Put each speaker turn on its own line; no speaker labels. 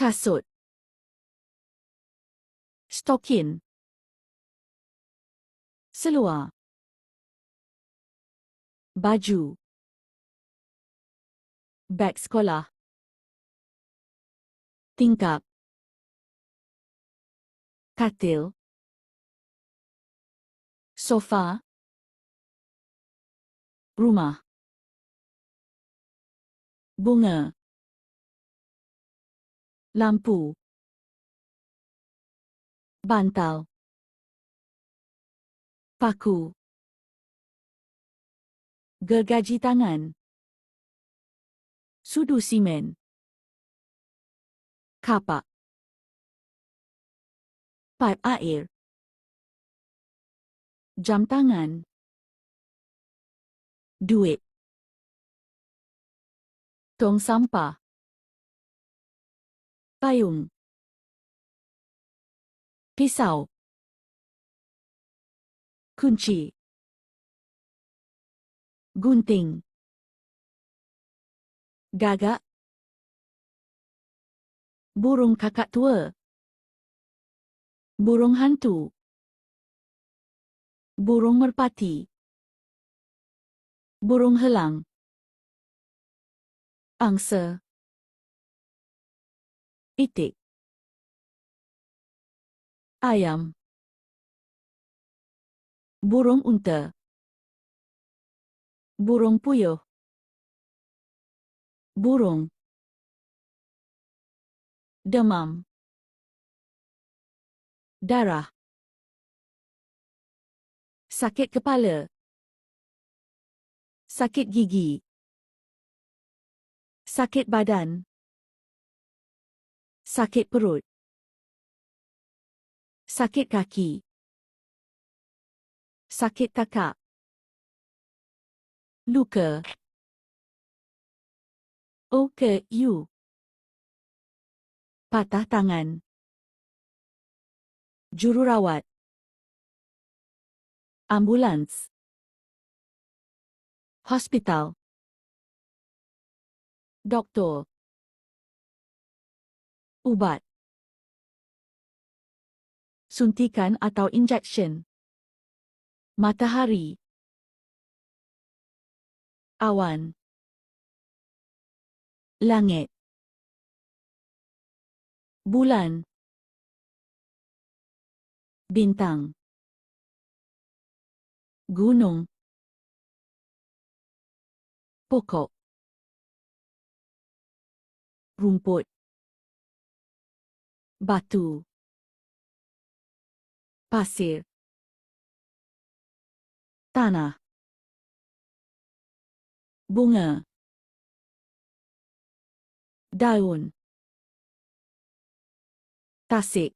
kasut, stokin, seluar, baju, beg sekolah, tingkap, katil, sofa, rumah, bunga, lampu, bantal, paku, gergaji tangan, sudu simen, kapak, pipe air, jam tangan, duit, tong sampah, payung, pisau, kunci, gunting, gagak, burung kakak tua, burung hantu, burung merpati, burung helang, angsa, itik, ayam, burung unta, burung puyuh, burung, demam, darah, sakit kepala, sakit gigi, sakit badan, sakit perut, sakit kaki, sakit kakak, luka, OKU, patah tangan, jururawat, ambulans, hospital, doktor, ubat, suntikan atau injection, matahari, awan, langit, bulan, bintang, gunung, pokok, rumput, batu, pasir, tanah, bunga, daun, tasik,